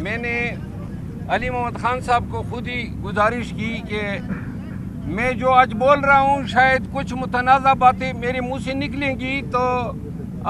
میں نے علی محمد خان صاحب کو خود ہی گزارش کی کہ میں جو آج بول رہا ہوں شاید کچھ متنازع باتیں میرے منہ سے نکلیں گی تو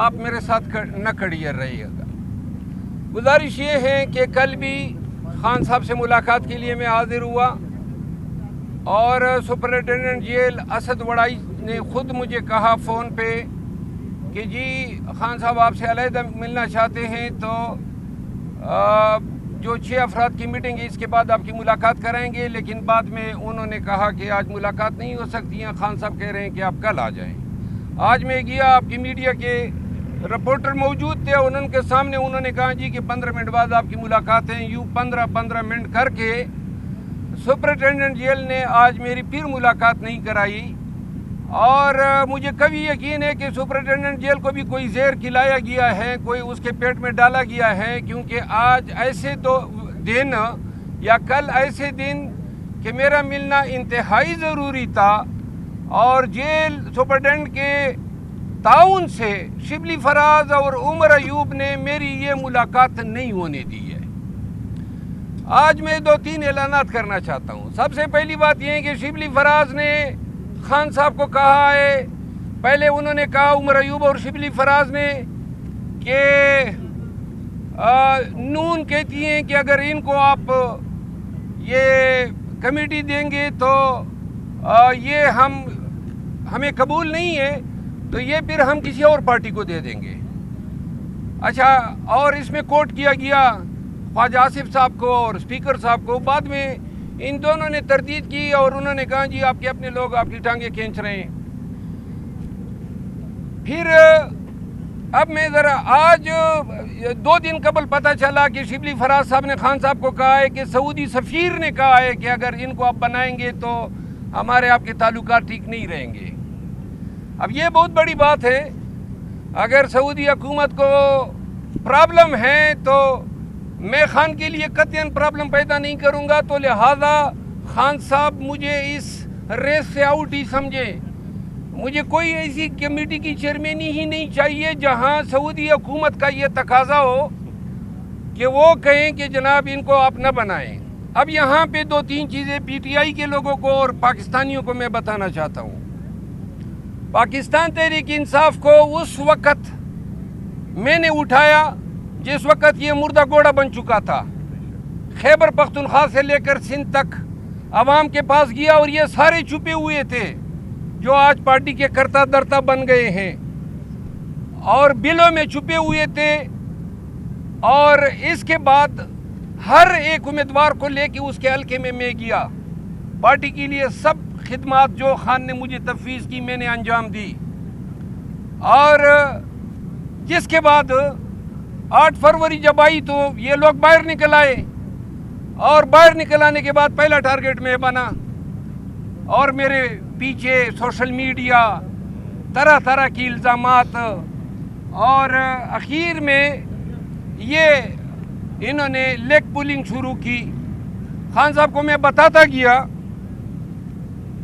آپ میرے ساتھ نہ کھڑیے رہیے گا. گزارش یہ ہے کہ کل بھی خان صاحب سے ملاقات کے لیے میں حاضر ہوا اور سپرنٹینڈنٹ جیل اسد وڑائی نے خود مجھے کہا فون پہ کہ جی خان صاحب آپ سے علیحدہ ملنا چاہتے ہیں تو جو 6 افراد کی میٹنگ ہے اس کے بعد آپ کی ملاقات کرائیں گے. لیکن بعد میں انہوں نے کہا کہ آج ملاقات نہیں ہو سکتی ہیں, خان صاحب کہہ رہے ہیں کہ آپ کل آ جائیں. آج میں گیا, آپ کی میڈیا کے رپورٹر موجود تھے, ان کے سامنے انہوں نے کہا جی کہ 15 منٹ بعد آپ کی ملاقات ہیں. یوں 15 منٹ کر کے سپرنٹینڈنٹ جیل نے آج میری پھر ملاقات نہیں کرائی. اور مجھے کبھی یقین ہے کہ سپرنٹینڈنٹ جیل کو بھی کوئی زہر کھلایا گیا ہے, کوئی اس کے پیٹ میں ڈالا گیا ہے, کیونکہ آج ایسے دن یا کل ایسے دن کہ میرا ملنا انتہائی ضروری تھا اور جیل سپرنٹینڈنٹ کے تعاون سے شبلی فراز اور عمر ایوب نے میری یہ ملاقات نہیں ہونے دی ہے. آج میں 2-3 اعلانات کرنا چاہتا ہوں. سب سے پہلی بات یہ ہے کہ شبلی فراز نے خان صاحب کو کہا ہے, پہلے انہوں نے کہا عمر ایوب اور شبلی فراز نے کہ نون کہتی ہیں کہ اگر ان کو آپ یہ کمیٹی دیں گے تو یہ ہمیں قبول نہیں ہے, تو یہ پھر ہم کسی اور پارٹی کو دے دیں گے. اچھا, اور اس میں کوٹ کیا گیا خواجہ آصف صاحب کو اور اسپیکر صاحب کو. بعد میں ان دونوں نے تردید کی اور انہوں نے کہا جی آپ کے اپنے لوگ آپ کی ٹانگیں کھینچ رہے ہیں. پھر اب میں ذرا آج 2 دن قبل پتہ چلا کہ شبلی فراز صاحب نے خان صاحب کو کہا ہے کہ سعودی سفیر نے کہا ہے کہ اگر ان کو آپ بنائیں گے تو ہمارے آپ کے تعلقات ٹھیک نہیں رہیں گے. اب یہ بہت بڑی بات ہے. اگر سعودی حکومت کو پرابلم ہے تو میں خان کے لیے قطعاً پرابلم پیدا نہیں کروں گا, تو لہذا خان صاحب مجھے اس ریس سے آؤٹ ہی سمجھے. مجھے کوئی ایسی کمیٹی کی چیئرمینی ہی نہیں چاہیے جہاں سعودی حکومت کا یہ تقاضا ہو کہ وہ کہیں کہ جناب ان کو آپ نہ بنائیں. اب یہاں پہ 2-3 چیزیں پی ٹی آئی کے لوگوں کو اور پاکستانیوں کو میں بتانا چاہتا ہوں. پاکستان تحریک انصاف کو اس وقت میں نے اٹھایا جس وقت یہ مردہ گھوڑا بن چکا تھا. خیبر پختونخوا سے لے کر سندھ تک عوام کے پاس گیا اور یہ سارے چھپے ہوئے تھے جو آج پارٹی کے کرتا درتا بن گئے ہیں اور بلوں میں چھپے ہوئے تھے. اور اس کے بعد ہر ایک امیدوار کو لے کے اس کے حلقے میں گیا. پارٹی کے لیے سب خدمات جو خان نے مجھے تفویض کی میں نے انجام دی. اور جس کے بعد 8 فروری جب آئی تو یہ لوگ باہر نکل آئے اور باہر نکل آنے کے بعد پہلا ٹارگٹ میں بنا اور میرے پیچھے سوشل میڈیا طرح طرح کی الزامات اور اخیر میں یہ انہوں نے لیگ پولنگ شروع کی. خان صاحب کو میں بتاتا گیا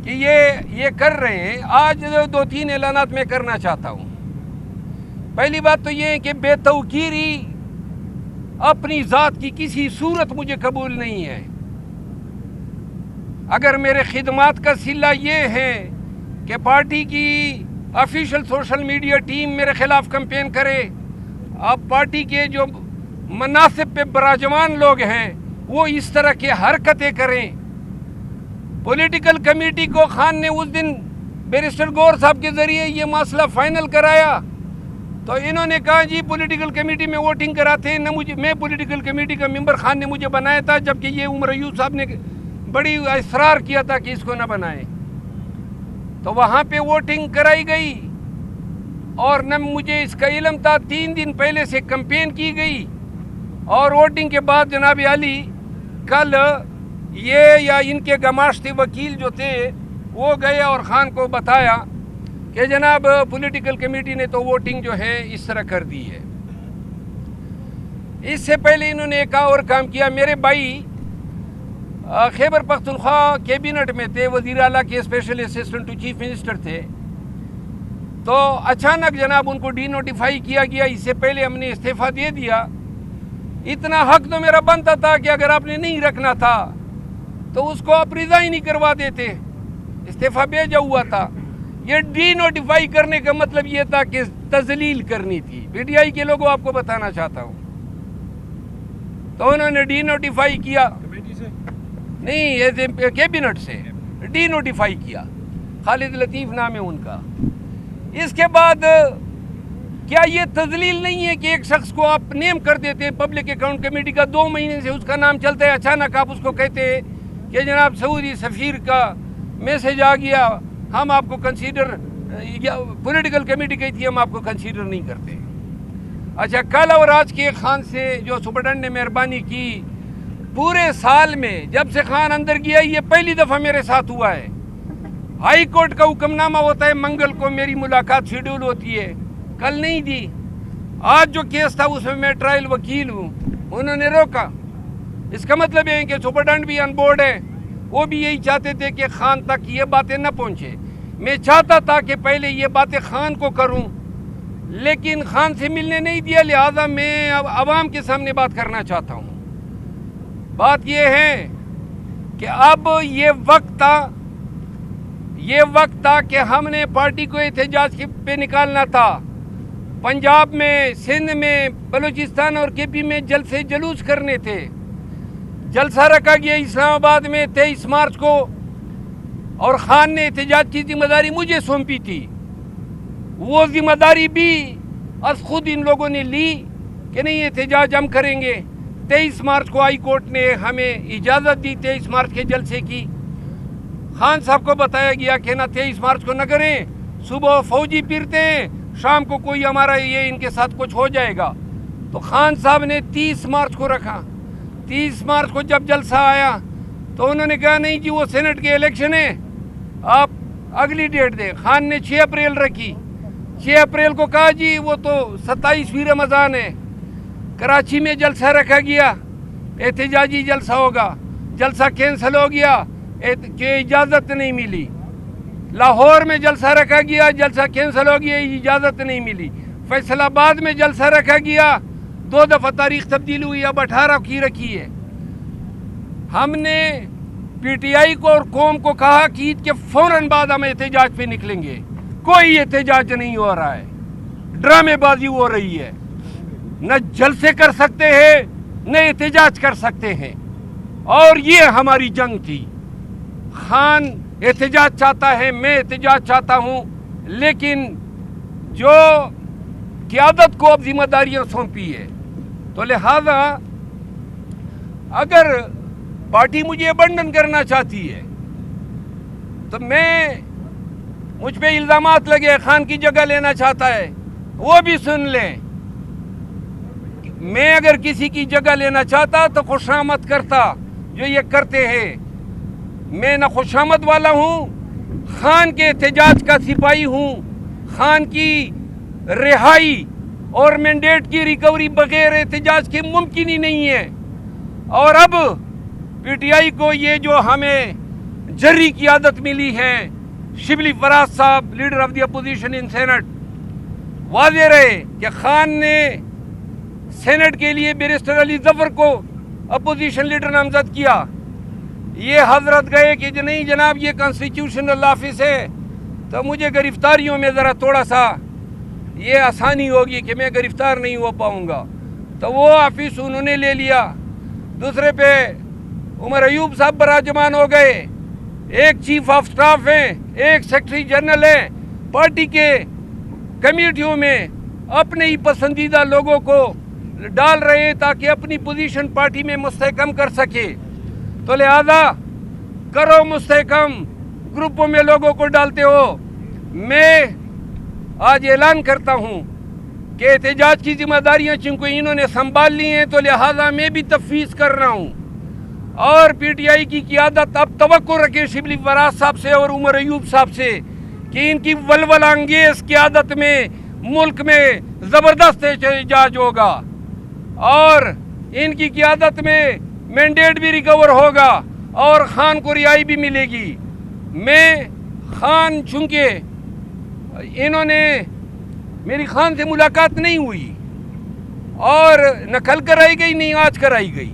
کہ یہ کر رہے ہیں. آج 2-3 اعلانات میں کرنا چاہتا ہوں. پہلی بات تو یہ ہے کہ بے توقیری اپنی ذات کی کسی صورت مجھے قبول نہیں ہے. اگر میرے خدمات کا صلہ یہ ہے کہ پارٹی کی آفیشیل سوشل میڈیا ٹیم میرے خلاف کمپین کرے, اب پارٹی کے جو مناصب پہ براجمان لوگ ہیں وہ اس طرح کی حرکتیں کریں. پولیٹیکل کمیٹی کو خان نے اس دن بیرسٹر گور صاحب کے ذریعے یہ مسئلہ فائنل کرایا تو انہوں نے کہا جی پولیٹیکل کمیٹی میں ووٹنگ کراتے ہیں. میں پولیٹیکل کمیٹی کا ممبر خان نے مجھے بنایا تھا, جبکہ یہ عمر ایوب صاحب نے بڑی اصرار کیا تھا کہ اس کو نہ بنائیں. تو وہاں پہ ووٹنگ کرائی گئی اور نہ مجھے اس کا علم تھا. 3 دن پہلے سے کمپین کی گئی اور ووٹنگ کے بعد جناب علی کل یہ یا ان کے گماشتے وکیل جو تھے وہ گئے اور خان کو بتایا کہ جناب پولیٹیکل کمیٹی نے تو ووٹنگ جو ہے اس طرح کر دی ہے. اس سے پہلے انہوں نے ایک اور کام کیا. میرے بھائی خیبر پختونخوا کیبنٹ میں تھے, وزیر اعلیٰ کے special assistant to chief minister تھے, تو اچانک جناب ان کو ڈی نوٹیفائی کیا گیا. اس سے پہلے ہم نے استعفیٰ دے دیا. اتنا حق تو میرا بنتا تھا کہ اگر آپ نے نہیں رکھنا تھا تو اس کو آپ ریزائن نہیں کروا دیتے، استعفیٰ بھیجا ہوا تھا۔ یہ ڈی نوٹیفائی کرنے کا مطلب یہ تھا کہ تذلیل کرنی تھی۔ پی ٹی آئی کے لوگوں آپ کو بتانا چاہتا ہوں، تو انہوں نے ڈی نوٹیفائی کیا، نہیں کیبنٹ سے ڈی نوٹیفائی کیا، خالد لطیف نام ہے ان کا۔ اس کے بعد کیا یہ تذلیل نہیں ہے کہ ایک شخص کو آپ نیم کر دیتے ہیں پبلک اکاؤنٹ کمیٹی کا، 2 مہینے سے اس کا نام چلتا ہے، اچانک آپ اس کو کہتے ہیں کہ جناب سعودی سفیر کا میسج آ گیا، ہم آپ کو کنسیڈر، پولیٹیکل کمیٹی کہتی ہے ہم آپ کو کنسیڈر نہیں کرتے۔ اچھا، کل اور آج کے خان سے جو سپرڈنٹ نے مہربانی کی، پورے سال میں جب سے خان اندر گیا یہ پہلی دفعہ میرے ساتھ ہوا ہے۔ ہائی کورٹ کا حکم نامہ ہوتا ہے، منگل کو میری ملاقات شیڈول ہوتی ہے، کل نہیں دی۔ آج جو کیس تھا اس میں میں ٹرائل وکیل ہوں، انہوں نے روکا۔ اس کا مطلب ہے کہ سپرڈنٹ بھی آن بورڈ ہے، وہ بھی یہی چاہتے تھے کہ خان تک یہ باتیں نہ پہنچے۔ میں چاہتا تھا کہ پہلے یہ باتیں خان کو کروں، لیکن خان سے ملنے نہیں دیا، لہذا میں اب عوام کے سامنے بات کرنا چاہتا ہوں۔ بات یہ ہے کہ اب یہ وقت تھا کہ ہم نے پارٹی کو احتجاج پہ نکالنا تھا۔ پنجاب میں، سندھ میں، بلوچستان اور کے پی میں جلسے جلوس کرنے تھے۔ جلسہ رکھا گیا اسلام آباد میں 23 مارچ کو، اور خان نے احتجاج کی ذمہ داری مجھے سونپی تھی۔ وہ ذمہ داری بھی از خود ان لوگوں نے لی کہ نہیں احتجاج ہم کریں گے۔ 23 مارچ کو ہائی کورٹ نے ہمیں اجازت دی 23 مارچ کے جلسے کی۔ خان صاحب کو بتایا گیا کہ نہ 23 مارچ کو نہ کریں، صبح فوجی پھرتے ہیں، شام کو کوئی ہمارا یہ ان کے ساتھ کچھ ہو جائے گا۔ تو خان صاحب نے 30 مارچ کو رکھا۔ 30 مارچ کو جب جلسہ آیا تو انہوں نے کہا نہیں جی وہ سینٹ کے الیکشن ہے، آپ اگلی ڈیٹ دیں۔ خان نے 6 اپریل رکھی۔ 6 اپریل کو کہا جی وہ تو 27ویں رمضان ہے۔ کراچی میں جلسہ رکھا گیا، احتجاجی جلسہ ہوگا، جلسہ کینسل ہو گیا کہ اجازت نہیں ملی۔ لاہور میں جلسہ رکھا گیا، جلسہ کینسل ہو گیا، اجازت نہیں ملی۔ فیصل آباد میں جلسہ رکھا گیا، 2 دفعہ تاریخ تبدیل ہوئی، اب 18 کی رکھی ہے۔ ہم نے پی ٹی آئی کو اور قوم کو کہا کہ عید کے فوراً بعد ہم احتجاج پہ نکلیں گے۔ کوئی احتجاج نہیں ہو رہا ہے، ڈرامے بازی ہو رہی ہے۔ نہ جلسے کر سکتے ہیں، نہ احتجاج کر سکتے ہیں، اور یہ ہماری جنگ تھی۔ خان احتجاج چاہتا ہے، میں احتجاج چاہتا ہوں، لیکن جو قیادت کو اب ذمہ داریاں سونپی ہے، تو لہذا اگر پارٹی مجھے ابنڈن کرنا چاہتی ہے تو مجھ پہ الزامات لگے، خان کی جگہ لینا چاہتا ہے، وہ بھی سن لیں۔ میں اگر کسی کی جگہ لینا چاہتا تو خوشامد کرتا، جو یہ کرتے ہیں۔ میں نہ خوشامد والا ہوں، خان کے احتجاج کا سپاہی ہوں۔ خان کی رہائی اور مینڈیٹ کی ریکوری بغیر احتجاج کے ممکن ہی نہیں ہے۔ اور اب پی ٹی آئی کو یہ جو ہمیں جری کی عادت ملی ہے، شبلی فراز صاحب leader of the opposition in Senate, واضح رہے کہ خان نے سینٹ کے لیے بیرسٹر علی ظفر کو اپوزیشن لیڈر نامزد کیا۔ یہ حضرت گئے کہ نہیں جناب یہ کانسٹیٹیوشنل آفس ہے، تو مجھے گرفتاریوں میں ذرا تھوڑا سا یہ آسانی ہوگی کہ میں گرفتار نہیں ہو پاؤں گا، تو وہ آفس انہوں نے لے لیا۔ دوسرے پہ عمر ایوب صاحب براجمان ہو گئے، ایک چیف آف سٹاف ہیں، ایک سیکرٹری جنرل ہیں، پارٹی کے کمیٹیوں میں اپنے ہی پسندیدہ لوگوں کو ڈال رہے ہیں تاکہ اپنی پوزیشن پارٹی میں مستحکم کر سکے۔ تو لہذا کرو مستحکم، گروپوں میں لوگوں کو ڈالتے ہو۔ میں آج اعلان کرتا ہوں کہ احتجاج کی ذمہ داریاں چونکہ انہوں نے سنبھال لی ہیں، تو لہذا میں بھی تفویض کر رہا ہوں، اور پی ٹی آئی کی قیادت اب توقع رکھے شبلی فراز صاحب سے اور عمر ایوب صاحب سے کہ ان کی ولولہ انگیز قیادت میں ملک میں زبردست احتجاج ہوگا، اور ان کی قیادت میں مینڈیٹ بھی ریکور ہوگا اور خان کو رہائی بھی ملے گی۔ میں خان، چونکہ انہوں نے میری خان سے ملاقات نہیں ہوئی، اور نہ کل کرائی گئی نہیں آج کرائی گئی.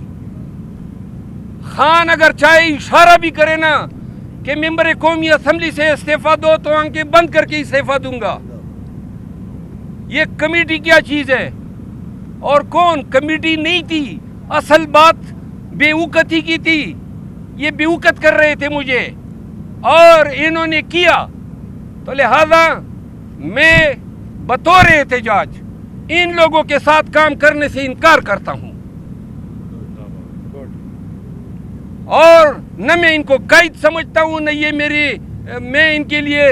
خان اگر چاہے اشارہ بھی کرے نا کہ ممبر قومی اسمبلی سے استعفیٰ دو تو آنکھیں بند کر کے استعفیٰ دوں گا. یہ کمیٹی کیا چیز ہے؟ اور کون کمیٹی نہیں تھی، اصل بات بے وقتی کی تھی. یہ بے وقت کر رہے تھے مجھے اور انہوں نے کیا، تو لہذا میں بطور احتجاج ان لوگوں کے ساتھ کام کرنے سے انکار کرتا ہوں. اور نہ میں ان کو قائد سمجھتا ہوں، نہ یہ میں ان کے لیے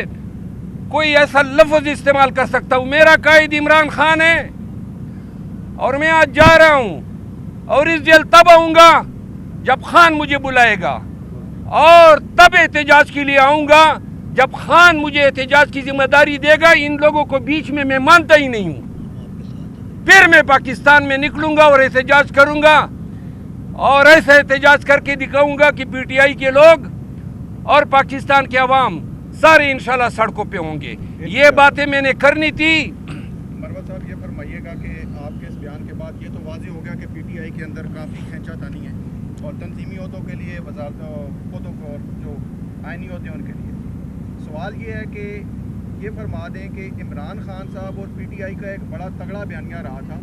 کوئی ایسا لفظ استعمال کر سکتا ہوں. میرا قائد عمران خان ہے اور میں آج جا رہا ہوں اور اس جیل تب آؤں گا جب خان مجھے بلائے گا، اور تب احتجاج کے لیے آؤں گا جب خان مجھے احتجاج کی ذمہ داری دے گا. ان لوگوں کو بیچ میں مانتا ہی نہیں ہوں. پھر میں پاکستان میں نکلوں گا اور احتجاج کروں گا، اور ایسا احتجاج کر کے دکھاؤں گا کہ پی ٹی آئی کے لوگ اور پاکستان کے عوام سارے انشاءاللہ سڑکوں پہ ہوں گے. یہ باتیں میں نے کرنی تھی. مروت صاحب یہ فرمائیے گا کہ آپ کے اس بیان کے بعد یہ تو واضح ہو گیا کہ پی ٹی آئی کے اندر کافی کھینچا تانی ہے اور تنظیمی عہدوں کے لیے عہدوں کو جو آئینی عہدے ہیں ان کے لیے. سوال یہ ہے کہ یہ فرما دیں کہ عمران خان صاحب اور پی ٹی آئی کا ایک بڑا تگڑا بیانیہ رہا تھا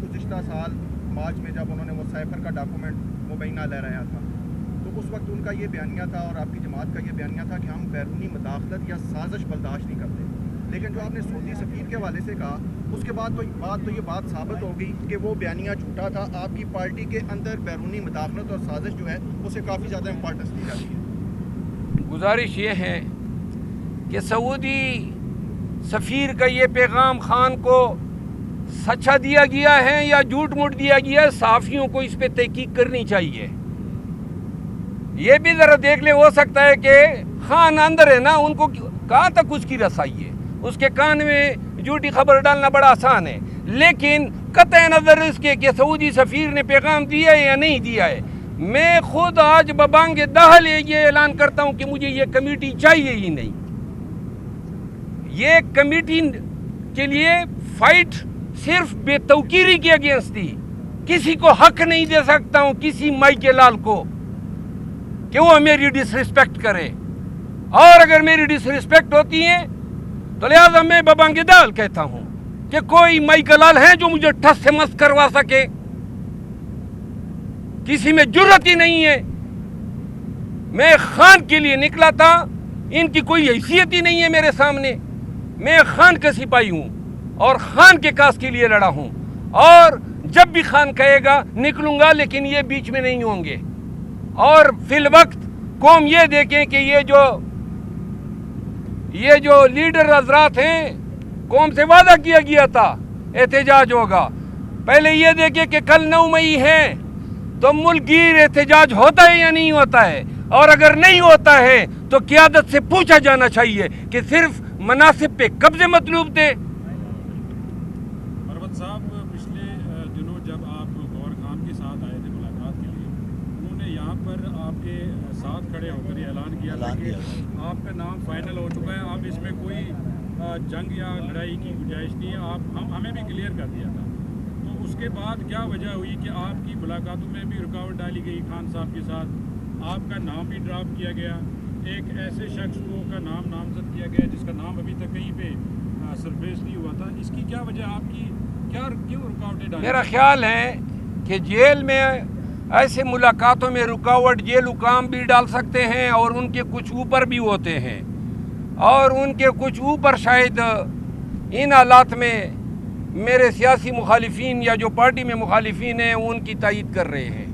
گزشتہ سال مارچ میں جب انہوں نے وہ سائفر کا ڈاکومنٹ مبینہ لہرایا تھا. تو اس وقت ان کا یہ بیانیہ تھا اور آپ کی جماعت کا یہ بیانیہ تھا کہ ہم بیرونی مداخلت یا سازش برداشت نہیں کرتے. لیکن جو آپ نے سعودی سفیر کے حوالے سے کہا اس کے بعد تو یہ بات ثابت ہو گئی کہ وہ بیانیہ جھوٹا تھا. آپ کی پارٹی کے اندر بیرونی مداخلت اور سازش جو ہے اسے کافی زیادہ امپورٹنس دی جاتی ہے. گزارش یہ ہے کہ سعودی سفیر کا یہ پیغام خان کو سچا دیا گیا ہے یا جھوٹ موٹ دیا گیا ہے، صحافیوں کو اس پہ تحقیق کرنی چاہیے. یہ بھی ذرا دیکھ لے، ہو سکتا ہے کہ خان اندر ہے نا، ان کو کہاں تک اس کی رسائی ہے. اس کے کان میں جھوٹی خبر ڈالنا بڑا آسان ہے، لیکن قطع نظر اس کے کہ سعودی سفیر نے پیغام دیا ہے یا نہیں دیا ہے، میں خود آج ببانگ دہل یہ اعلان کرتا ہوں کہ مجھے یہ کمیٹی چاہیے ہی نہیں. یہ کمیٹی کے لیے فائٹ صرف بے توقیری کے اگینسٹ تھی. کسی کو حق نہیں دے سکتا ہوں کسی مائی کے لال کو کہ وہ میری ڈس ریسپیکٹ کرے، اور اگر میری ڈس ریسپیکٹ ہوتی ہے تو لہذا میں ببانگ دال کہتا ہوں کہ کوئی مائی کا لال ہے جو مجھے ٹھس سے مست کروا سکے. کسی میں جرت ہی نہیں ہے. میں خان کے لیے نکلا تھا، ان کی کوئی حیثیت ہی نہیں ہے میرے سامنے. میں خان کا سپاہی ہوں اور خان کے کاز کے لیے لڑا ہوں، اور جب بھی خان کہے گا نکلوں گا، لیکن یہ بیچ میں نہیں ہوں گے. اور فی الوقت قوم یہ دیکھیں کہ یہ جو لیڈر حضرات ہیں، قوم سے وعدہ کیا گیا تھا احتجاج ہوگا. پہلے یہ دیکھیں کہ کل 9 مئی ہے تو ملک گیر احتجاج ہوتا ہے یا نہیں ہوتا ہے، اور اگر نہیں ہوتا ہے تو قیادت سے پوچھا جانا چاہیے کہ صرف مناصب پہ قبضے مطلوب تھے. مروت صاحب پچھلے دنوں جب آپ گور خان کے ساتھ آئے تھے ملاقات کے لیے، انہوں نے یہاں پر آپ کے ساتھ کھڑے ہو کر یہ اعلان کیا تھا کہ آپ کا نام فائنل ہو چکا ہے، اب اس میں کوئی جنگ یا لڑائی کی گنجائش نہیں ہے. آپ ہمیں بھی کلیئر کر دیا تھا. تو اس کے بعد کیا وجہ ہوئی کہ آپ کی ملاقاتوں میں بھی رکاوٹ ڈالی گئی خان صاحب کے ساتھ، آپ کا نام بھی ڈراپ کیا گیا، ایک ایسے شخص کو کا نام نامزد کیا گیا جس کا نام ابھی تک کہیں پہ سرفیس نہیں ہوا تھا. اس کی کیا وجہ، آپ کی کیوں رکاوٹیں ڈالی؟ میرا خیال ہے کہ جیل میں ایسے ملاقاتوں میں رکاوٹ جیل حکام بھی ڈال سکتے ہیں، اور ان کے کچھ اوپر بھی ہوتے ہیں، اور ان کے کچھ اوپر شاید ان حالات میں میرے سیاسی مخالفین یا جو پارٹی میں مخالفین ہیں ان کی تائید کر رہے ہیں.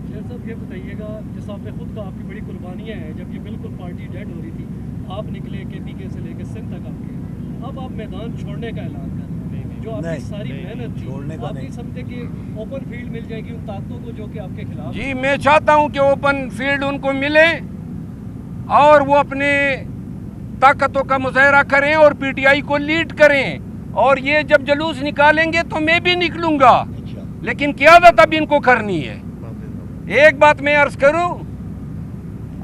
شیر صاحب یہ بتائیے گا، جس آپ نے خود کہا آپ کی بڑی قربانیاں ہیں، جب یہ بالکل پارٹی ڈیڈ ہو رہی تھی آپ نکلے کے پی کے سے لے کے سندھ تک آپ گئے، اب آپ میدان چھوڑنے کا اعلان کر رہے ہیں، جو آپ کی ساری محنت تھی، آپ نہیں سمجھتے کہ اوپن فیلڈ مل جائے گی ان طاقتوں کو جو کہ آپ کے خلاف؟ جی میں چاہتا ہوں کہ اوپن فیلڈ ان کو ملے اور وہ اپنے طاقتوں کا مظاہرہ کریں اور پی ٹی آئی کو لیڈ کریں، اور یہ جب جلوس نکالیں گے تو میں بھی نکلوں گا، لیکن قیادت اب ان کو کرنی ہے. ایک بات میں عرض کروں،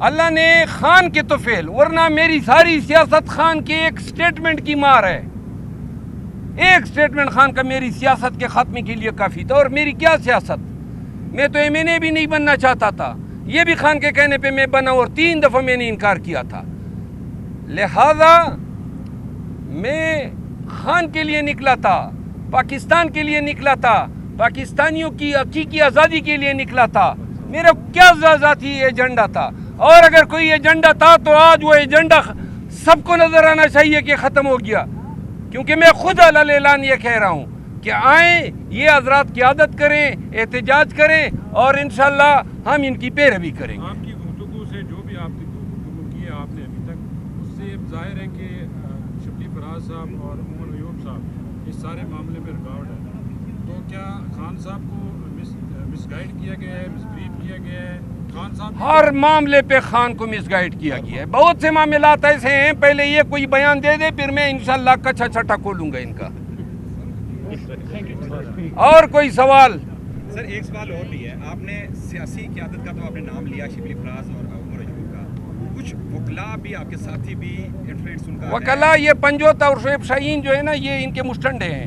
اللہ نے خان کے تو فیل، ورنہ میری ساری سیاست خان کے ایک سٹیٹمنٹ کی مار ہے. ایک اسٹیٹمنٹ خان کا میری سیاست کے خاتمے کے لیے کافی تھا. اور میری کیا سیاست, میں تو ایم این اے بھی نہیں بننا چاہتا تھا, یہ بھی خان کے کہنے پہ میں بنا اور 3 دفعہ میں نے انکار کیا تھا. لہذا میں خان کے لیے نکلا تھا, پاکستان کے لیے نکلا تھا, پاکستانیوں کی حقیقی آزادی کے لیے نکلا تھا. میرا کیا ذاتی ایجنڈا تھا, اور اگر کوئی ایجنڈا تھا تو آج وہ ایجنڈا سب کو نظر آنا چاہیے کہ ختم ہو گیا. کیونکہ میں خود علل اعلان یہ کہہ رہا ہوں کہ آئیں, یہ حضرات قیادت کریں, احتجاج کریں, اور انشاءاللہ ہم ان کی پیروی کریں گے. آپ کی گفتگو سے جو بھی آپ کی گفتگو کی ہے آپ نے ابھی تک, اس سے ظاہر ہے کہ شبلی فراز صاحب اور عمر ایوب صاحب اس سارے معاملے میں رکاوٹ ہے. تو کیا خان صاحب کو مس گائیڈ کیا گیا ہے, مس بریف کیا گیا ہے؟ خان صاحب ہر معاملے پہ خان کو مس گائیڈ کیا گیا ہے. بہت سے معاملات ایسے ہیں, پہلے یہ کوئی بیان دے دے پھر میں انشاءاللہ کچھا چھٹا کھولوں گا ان کا. اور کوئی سوال؟ سر ایک سوال اور بھی ہے, آپ نے سیاسی قیادت کا تو آپ نے نام لیا, شبلی فراز اور عمر ایوب کا, کچھ وکلاء بھی آپ کے ساتھی بھی انفلوئنس ان کا وکلاء یہ پنجوتا اور شعیب شاہین جو ہے نا, یہ ان کے مستنڈے ہیں.